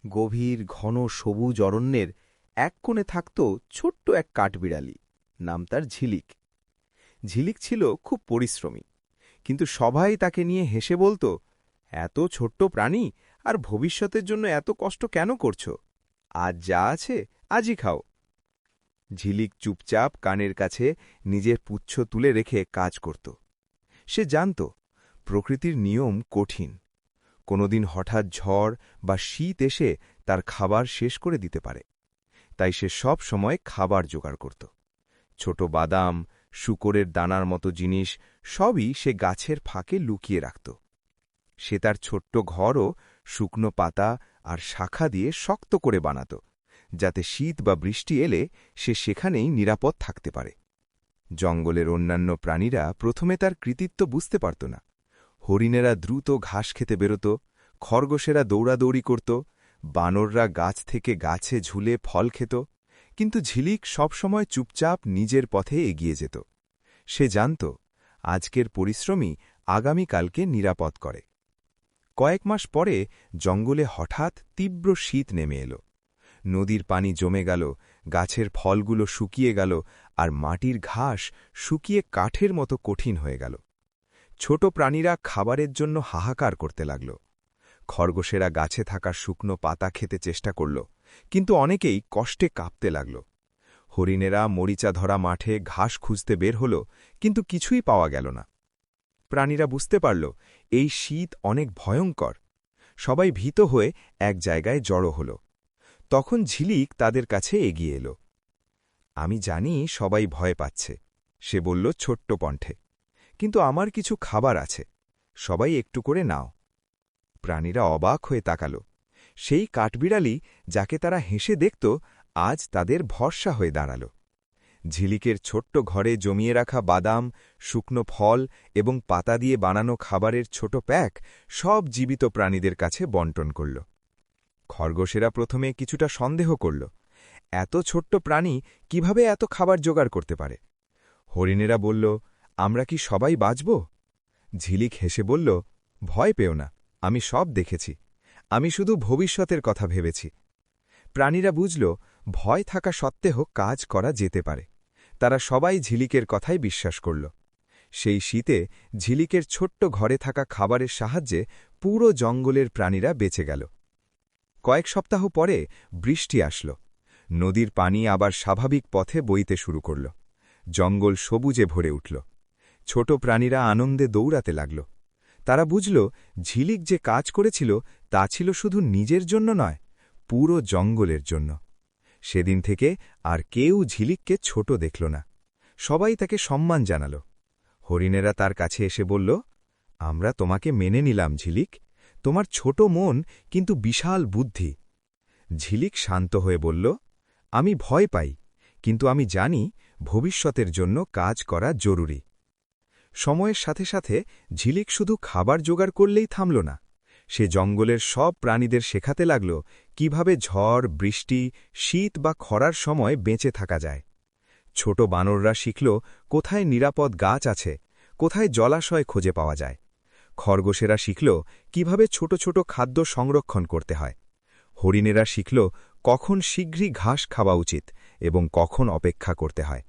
গভীর ঘন সবুজ অরণ্যের এক কোণে থাকত ছোট্ট এক কাঠবিড়ালি। নাম তার ঝিলিক। ঝিলিক ছিল খুব পরিশ্রমী, কিন্তু সবাই তাকে নিয়ে হেসে বলতো, এত ছোট্ট প্রাণী, আর ভবিষ্যতের জন্য এত কষ্ট কেন করছ? আজ যা আছে আজই খাও। ঝিলিক চুপচাপ কানের কাছে নিজের পুচ্ছ তুলে রেখে কাজ করত। সে জানত প্রকৃতির নিয়ম কঠিন। কোনোদিন হঠাৎ ঝড় বা শীত এসে তার খাবার শেষ করে দিতে পারে। তাই সে সব সময় খাবার জোগাড় করত। ছোট বাদাম, শূকরের দানার মতো জিনিস সবই সে গাছের ফাঁকে লুকিয়ে রাখত। সে তার ছোট্ট ঘরও শুকনো পাতা আর শাখা দিয়ে শক্ত করে বানাত, যাতে শীত বা বৃষ্টি এলে সে সেখানেই নিরাপদ থাকতে পারে। জঙ্গলের অন্যান্য প্রাণীরা প্রথমে তার কৃতিত্ব বুঝতে পারত না। হরিণেরা দ্রুত ঘাস খেতে বেরোত, খরগোশেরা দৌড়াদৌড়ি করত, বানররা গাছ থেকে গাছে ঝুলে ফল খেত, কিন্তু ঝিলিক সবসময় চুপচাপ নিজের পথে এগিয়ে যেত। সে জানত আজকের পরিশ্রমই আগামীকালকে নিরাপদ করে। কয়েক মাস পরে জঙ্গলে হঠাৎ তীব্র শীত নেমে এলো। নদীর পানি জমে গেল, গাছের ফলগুলো শুকিয়ে গেল, আর মাটির ঘাস শুকিয়ে কাঠের মতো কঠিন হয়ে গেল। ছোট প্রাণীরা খাবারের জন্য হাহাকার করতে লাগল। খরগোশেরা গাছে থাকা শুকনো পাতা খেতে চেষ্টা করল, কিন্তু অনেকেই কষ্টে কাঁপতে লাগল। হরিণেরা মরিচা ধরা মাঠে ঘাস খুঁজতে বের হল, কিন্তু কিছুই পাওয়া গেল না। প্রাণীরা বুঝতে পারল এই শীত অনেক ভয়ঙ্কর। সবাই ভীত হয়ে এক জায়গায় জড়ো হল। তখন ঝিলিক তাদের কাছে এগিয়ে এল। আমি জানি সবাই ভয় পাচ্ছে, সে বলল ছোট্ট কণ্ঠে, কিন্তু আমার কিছু খাবার আছে, সবাই একটু করে নাও। প্রাণীরা অবাক হয়ে তাকাল। সেই কাঠবিড়ালি যাকে তারা হেসে দেখত, আজ তাদের ভরসা হয়ে দাঁড়াল। ঝিলিকের ছোট্ট ঘরে জমিয়ে রাখা বাদাম, শুকনো ফল এবং পাতা দিয়ে বানানো খাবারের ছোট প্যাক সব জীবিত প্রাণীদের কাছে বন্টন করল। খরগোশেরা প্রথমে কিছুটা সন্দেহ করল, এত ছোট্ট প্রাণী কিভাবে এত খাবার জোগাড় করতে পারে। হরিণেরা বলল, আমরা কি সবাই বাঁচব? ঝিলিক হেসে বলল, ভয় পেও না, আমি সব দেখেছি। আমি শুধু ভবিষ্যতের কথা ভেবেছি। প্রাণীরা বুঝল ভয় থাকা সত্ত্বেও কাজ করা যেতে পারে। তারা সবাই ঝিলিকের কথাই বিশ্বাস করল। সেই শীতে ঝিলিকের ছোট্ট ঘরে থাকা খাবারের সাহায্যে পুরো জঙ্গলের প্রাণীরা বেঁচে গেল। কয়েক সপ্তাহ পরে বৃষ্টি আসল। নদীর পানি আবার স্বাভাবিক পথে বইতে শুরু করল। জঙ্গল সবুজে ভরে উঠল। ছোট প্রাণীরা আনন্দে দৌড়াতে লাগল। তারা বুঝল ঝিলিক যে কাজ করেছিল তা ছিল শুধু নিজের জন্য নয়, পুরো জঙ্গলের জন্য। সেদিন থেকে আর কেউ ঝিলিককে ছোট দেখল না। সবাই তাকে সম্মান জানাল। হরিণেরা তার কাছে এসে বলল, আমরা তোমাকে মেনে নিলাম ঝিলিক, তোমার ছোট মন কিন্তু বিশাল বুদ্ধি। ঝিলিক শান্ত হয়ে বলল, আমি ভয় পাই, কিন্তু আমি জানি ভবিষ্যতের জন্য কাজ করা জরুরি। সময়ের সাথে সাথে ঝিলিক শুধু খাবার জোগাড় করলেই থামল না। সে জঙ্গলের সব প্রাণীদের শেখাতে লাগল কিভাবে ঝড়, বৃষ্টি, শীত বা খরার সময় বেঁচে থাকা যায়। ছোট বানররা শিখল কোথায় নিরাপদ গাছ আছে, কোথায় জলাশয় খুঁজে পাওয়া যায়। খরগোশেরা শিখল কিভাবে ছোট ছোট খাদ্য সংরক্ষণ করতে হয়। হরিণেরা শিখল কখন শীঘ্রই ঘাস খাওয়া উচিত এবং কখন অপেক্ষা করতে হয়।